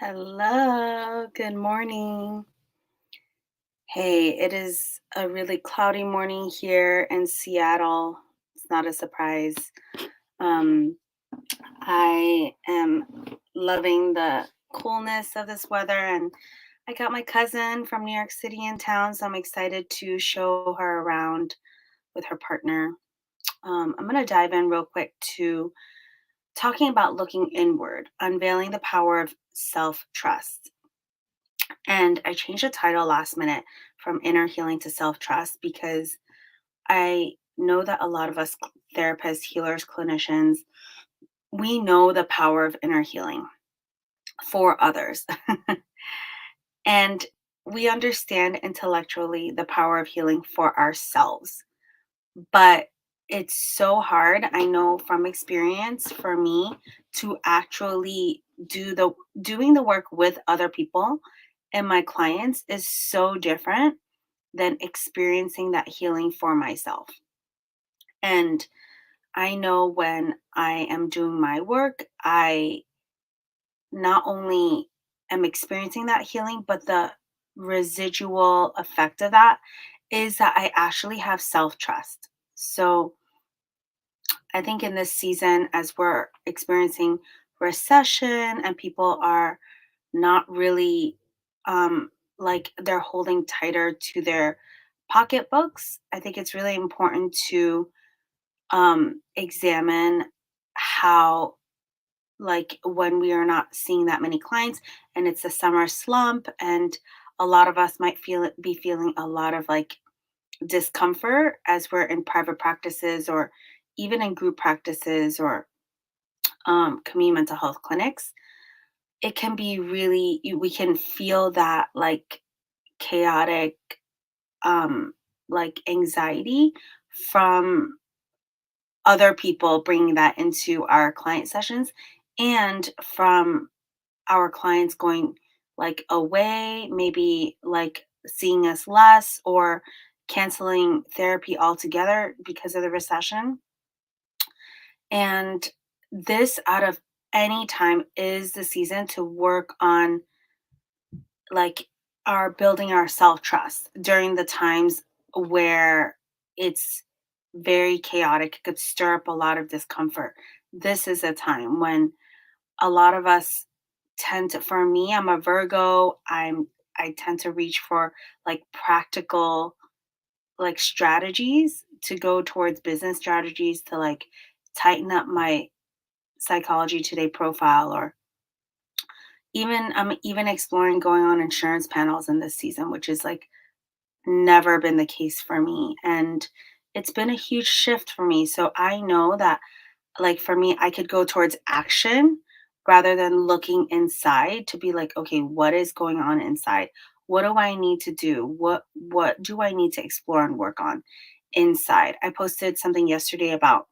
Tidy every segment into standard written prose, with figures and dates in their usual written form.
Hello, good morning. Hey, it is a really cloudy morning here in Seattle. It's not a surprise. Um, I am loving the coolness of this weather, and I got my cousin from New York City in town, so I'm excited to show her around with her partner. I'm going to dive in real quick to talking about looking inward, unveiling the power of self trust. And I changed the title last minute from inner healing to self trust because I know that a lot of us therapists, healers, clinicians, we know the power of inner healing for others. And we understand intellectually the power of healing for ourselves. But it's so hard, I know from experience for me to actually doing the work with other people and my clients is so different than experiencing that healing for myself. And I know when I am doing my work, I not only am experiencing that healing, but the residual effect of that is that I actually have self trust. So I think in this season, as we're experiencing recession and people are not really like they're holding tighter to their pocketbooks, I think it's really important to examine how, like, when we are not seeing that many clients and it's a summer slump, and a lot of us might be feeling a lot of like discomfort as we're in private practices or even in group practices or community mental health clinics. It can be really, we can feel that like chaotic, like anxiety from other people bringing that into our client sessions and from our clients going like away, maybe like seeing us less or canceling therapy altogether because of the recession. And this, out of any time, is the season to work on like our building our self trust during the times where it's very chaotic. It could stir up a lot of discomfort. This is a time when a lot of us tend to, for me, I'm a Virgo. I tend to reach for like practical like strategies to go towards business strategies to like tighten up my Psychology Today profile, or even I'm even exploring going on insurance panels in this season, which is like never been the case for me. And it's been a huge shift for me. So I know that, like, for me, I could go towards action rather than looking inside to be like, okay, what is going on inside? What do I need to do? What do I need to explore and work on inside? I posted something yesterday about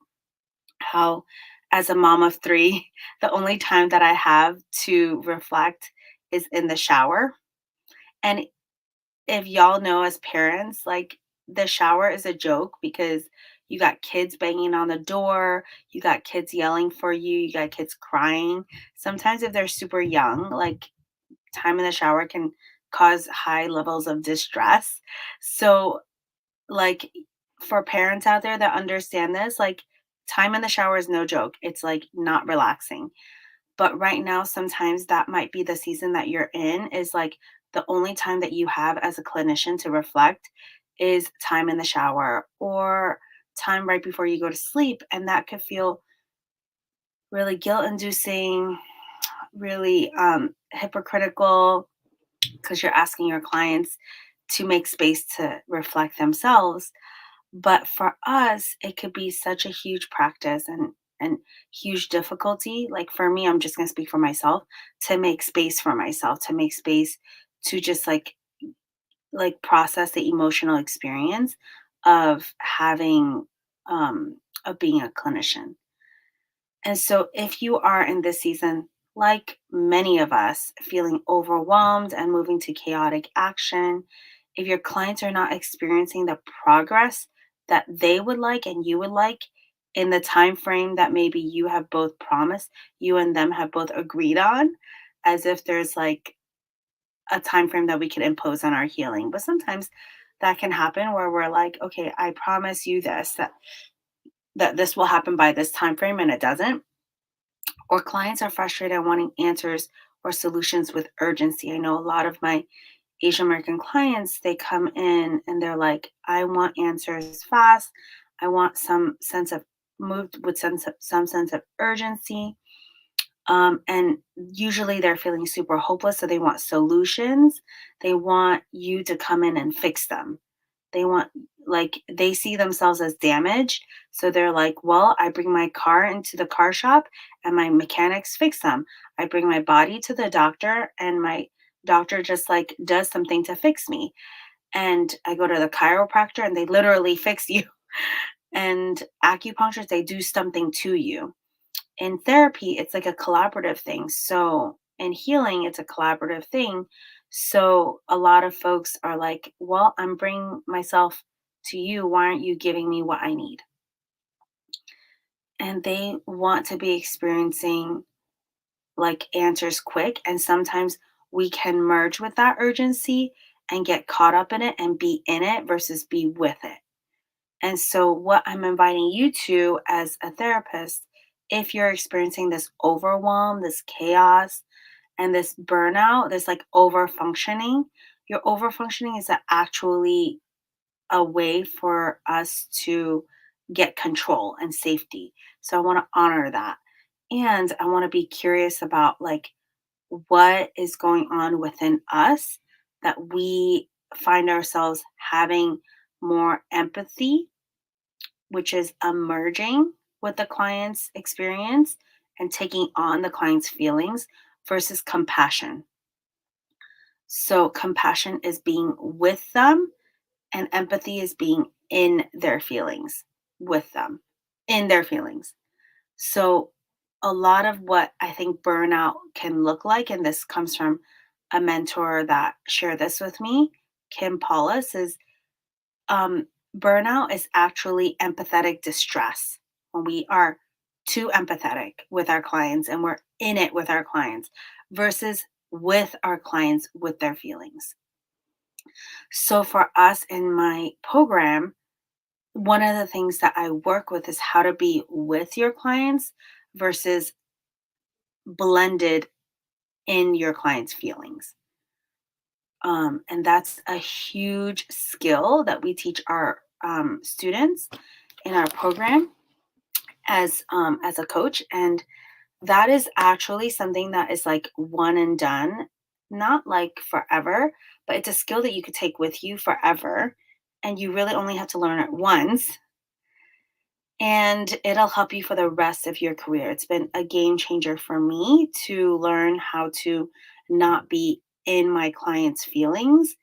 how, as a mom of three, the only time that I have to reflect is in the shower. And if y'all know, as parents, like, the shower is a joke because you got kids banging on the door, you got kids yelling for you, you got kids crying. Sometimes if they're super young, like, time in the shower can cause high levels of distress. So, like, for parents out there that understand this, like, time in the shower is no joke. It's like not relaxing. But right now, sometimes that might be the season that you're in, is like the only time that you have as a clinician to reflect is time in the shower or time right before you go to sleep. And that could feel really guilt inducing, really hypocritical, because you're asking your clients to make space to reflect themselves. But for us, it could be such a huge practice and huge difficulty. Like, for me, I'm just going to speak for myself, to make space for myself, to make space to just like process the emotional experience of having of being a clinician. And so, if you are in this season, like many of us, feeling overwhelmed and moving to chaotic action, if your clients are not experiencing the progress that they would like and you would like in the time frame that maybe you have both promised, you and them have both agreed on, as if there's like a time frame that we can impose on our healing. But sometimes that can happen where we're like, okay, I promise you this that this will happen by this time frame and it doesn't. Or clients are frustrated and wanting answers or solutions with urgency. I know a lot of my Asian American clients, they come in and they're like, I want answers fast. I want some sense of moved with some sense of urgency. And usually they're feeling super hopeless. So they want solutions. They want you to come in and fix them. They want, like, they see themselves as damaged. So they're like, well, I bring my car into the car shop and my mechanics fix them. I bring my body to the doctor and my doctor just like does something to fix me. And I go to the chiropractor and they literally fix you. And acupuncturists, they do something to you. In therapy, it's like a collaborative thing. So in healing, it's a collaborative thing. So a lot of folks are like, well, I'm bringing myself to you. Why aren't you giving me what I need? And they want to be experiencing like answers quick. And sometimes we can merge with that urgency and get caught up in it and be in it versus be with it. And so, what I'm inviting you to as a therapist, if you're experiencing this overwhelm, this chaos, and this burnout, this like over functioning, your over functioning is actually a way for us to get control and safety. So, I want to honor that. And I want to be curious about like what is going on within us that we find ourselves having more empathy, which is emerging with the client's experience and taking on the client's feelings versus compassion. So, compassion is being with them, and empathy is being in their feelings with them, in their feelings. So, a lot of what I think burnout can look like, and this comes from a mentor that shared this with me, Kim Paulus, is um, burnout is actually empathetic distress when we are too empathetic with our clients and we're in it with our clients versus with our clients with their feelings. So, for us in my program, one of the things that I work with is how to be with your clients versus blended in your clients' feelings. And that's a huge skill that we teach our students in our program as a coach, and that is actually something that is like one and done, not like forever, but it's a skill that you could take with you forever, and you really only have to learn it once, and it'll help you for the rest of your career. It's been a game changer for me to learn how to not be in my clients' feelings,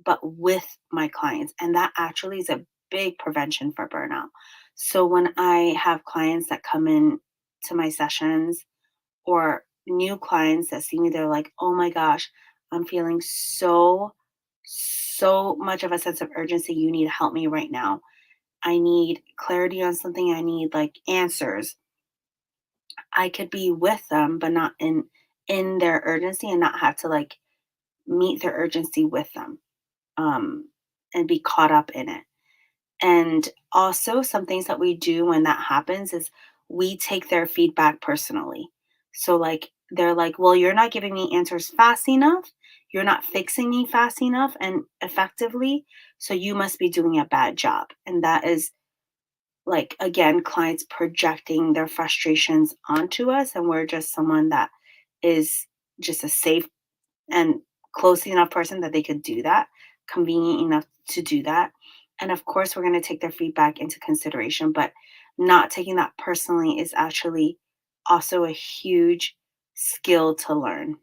but with my clients. And that actually is a big prevention for burnout. So when I have clients that come in to my sessions or new clients that see me, they're like, oh my gosh, I'm feeling so much of a sense of urgency. You need to help me right now. I need clarity on something. I need like answers. I could be with them, but not in their urgency and not have to like meet their urgency with them um, and be caught up in it. And also, some things that we do when that happens is we take their feedback personally. So, like, they're like, well, you're not giving me answers fast enough. You're not fixing me fast enough and effectively. So, you must be doing a bad job. And that is, like, again, clients projecting their frustrations onto us. And we're just someone that is just a safe and close enough person that they could do that, convenient enough to do that. And of course, we're going to take their feedback into consideration, but not taking that personally is actually also a huge skill to learn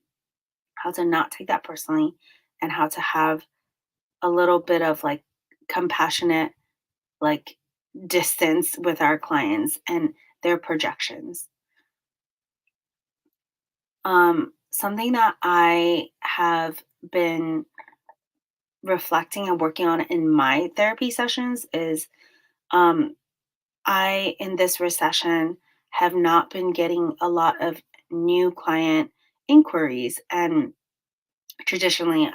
how to not take that personally and how to have a little bit of like compassionate, like distance with our clients and their projections. Something that I have been reflecting and working on in my therapy sessions is um, I, in this recession, have not been getting a lot of new client inquiries. And traditionally,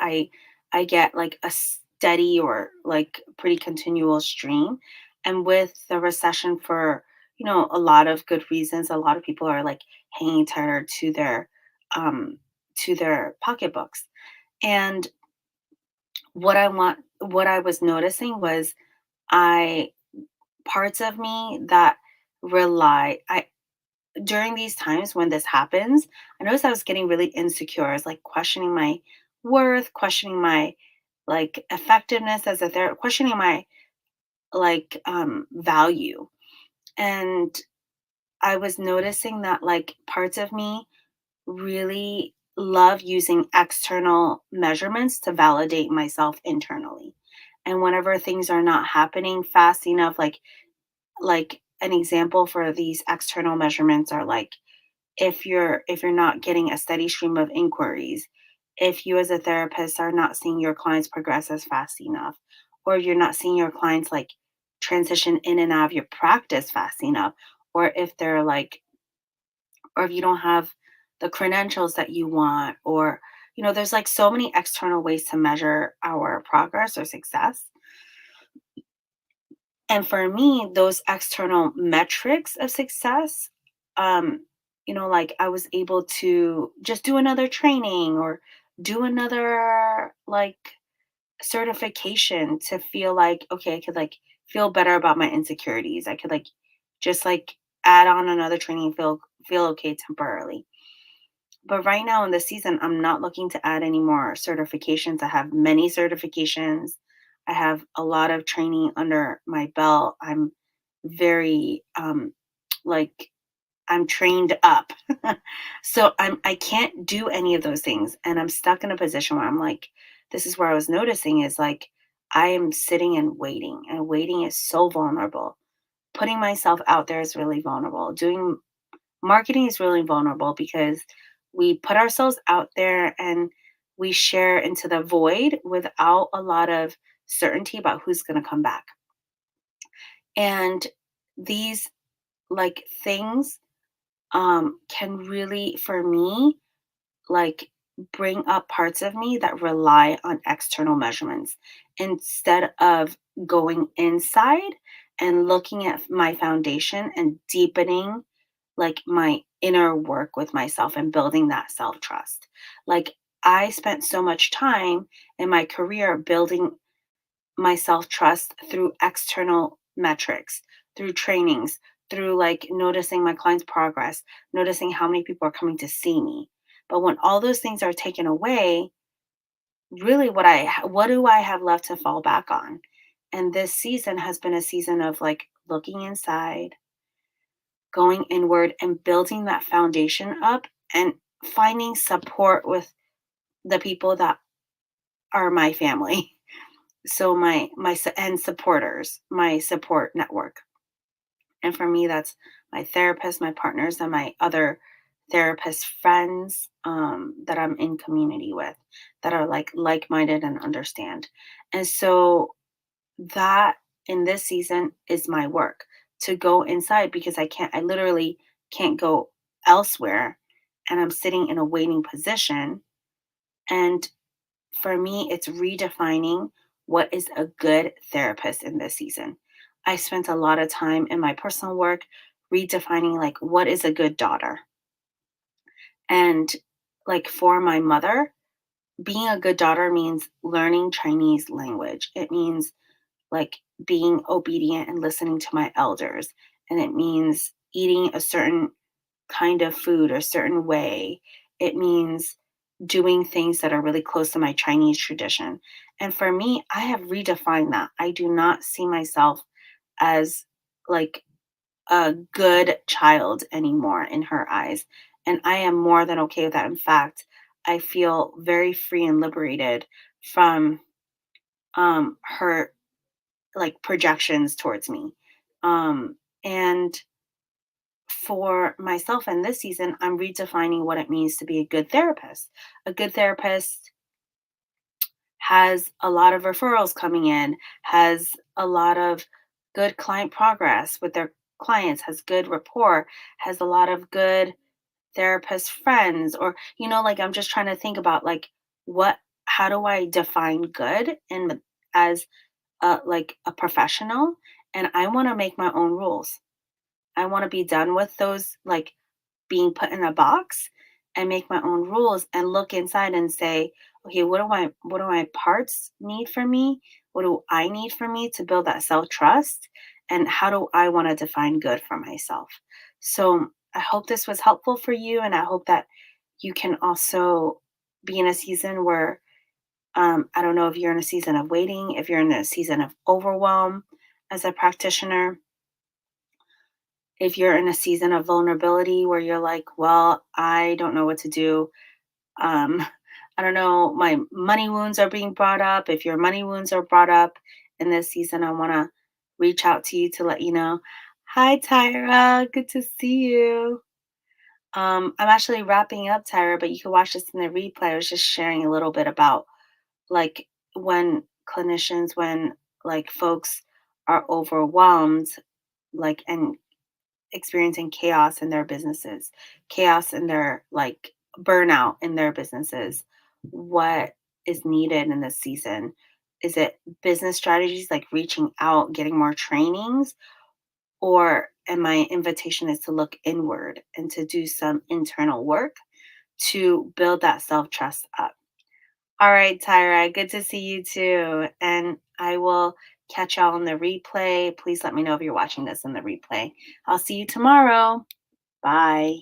I get like a steady or like pretty continual stream. And with the recession, for a lot of good reasons, a lot of people are like hanging tighter um to their pocketbooks. And what I was noticing was, I parts of me that rely I during these times when this happens, I noticed I was getting really insecure. I was like questioning my worth, questioning my like effectiveness as a therapist, questioning my value. And I was noticing that like parts of me really love using external measurements to validate myself internally. And whenever things are not happening fast enough, like an example for these external measurements are like, if you're not getting a steady stream of inquiries, if you as a therapist are not seeing your clients progress as fast enough, or you're not seeing your clients like transition in and out of your practice fast enough, or if they're like, or if you don't have the credentials that you want, or there's like so many external ways to measure our progress or success. And for me, those external metrics of success, like I was able to just do another training or do another like certification to feel like, okay, I could like feel better about my insecurities. I could like just like add on another training and feel okay temporarily. But right now in this season, I'm not looking to add any more certifications. I have many certifications. I have a lot of training under my belt. I'm very like I'm trained up. So I can't do any of those things, and I'm stuck in a position where I'm like, this is where I was noticing is like I am sitting and waiting, and waiting is so vulnerable. Putting myself out there is really vulnerable. Doing marketing is really vulnerable because we put ourselves out there and we share into the void without a lot of certainty about who's going to come back. And these like things can really, for me, like bring up parts of me that rely on external measurements instead of going inside and looking at my foundation and deepening like my inner work with myself and building that self trust. Like, I spent so much time in my career building my self trust through external metrics, through trainings, through like noticing my clients' progress, noticing how many people are coming to see me. But when all those things are taken away, really what do I have left to fall back on? And this season has been a season of like looking inside, going inward and building that foundation up and finding support with the people that are my family. So and supporters, my support network. And for me, that's my therapist, my partners, and my other therapist friends that I'm in community with, that are like-minded and understand. And so that in this season is my work, to go inside, because I literally can't go elsewhere, and I'm sitting in a waiting position. And for me, it's redefining what is a good therapist in this season. I spent a lot of time in my personal work redefining like what is a good daughter. And like for my mother, being a good daughter means learning Chinese language. It means like being obedient and listening to my elders. And it means eating a certain kind of food a certain way. It means doing things that are really close to my Chinese tradition. And for me, I have redefined that. I do not see myself as like a good child anymore in her eyes. And I am more than okay with that. In fact, I feel very free and liberated from her like projections towards me. And for myself in this season, I'm redefining what it means to be a good therapist. A good therapist has a lot of referrals coming in, has a lot of good client progress with their clients, has good rapport, has a lot of good therapist friends, or like I'm just trying to think about like what how do I define good and as like a professional, and I want to make my own rules. I want to be done with those like being put in a box and make my own rules and look inside and say, okay, what do my parts need from me? What do I need from me to build that self-trust? And how do I want to define good for myself? So I hope this was helpful for you, and I hope that you can also be in a season where I don't know if you're in a season of waiting, if you're in a season of overwhelm as a practitioner, if you're in a season of vulnerability where you're like, well, I don't know what to do. Um, I don't know, my money wounds are being brought up. If your money wounds are brought up in this season, I want to reach out to you to let you know. Hi, Tyra. Good to see you. I'm actually wrapping up, Tyra, but you can watch this in the replay. I was just sharing a little bit about like when when like folks are overwhelmed, like and experiencing chaos in their businesses, chaos in their like burnout in their businesses. What is needed in this season? Is it business strategies like reaching out, getting more trainings? Or and my invitation is to look inward and to do some internal work to build that self trust up. All right, Tyra, good to see you too. And I will catch y'all on the replay. Please let me know if you're watching this in the replay. I'll see you tomorrow. Bye.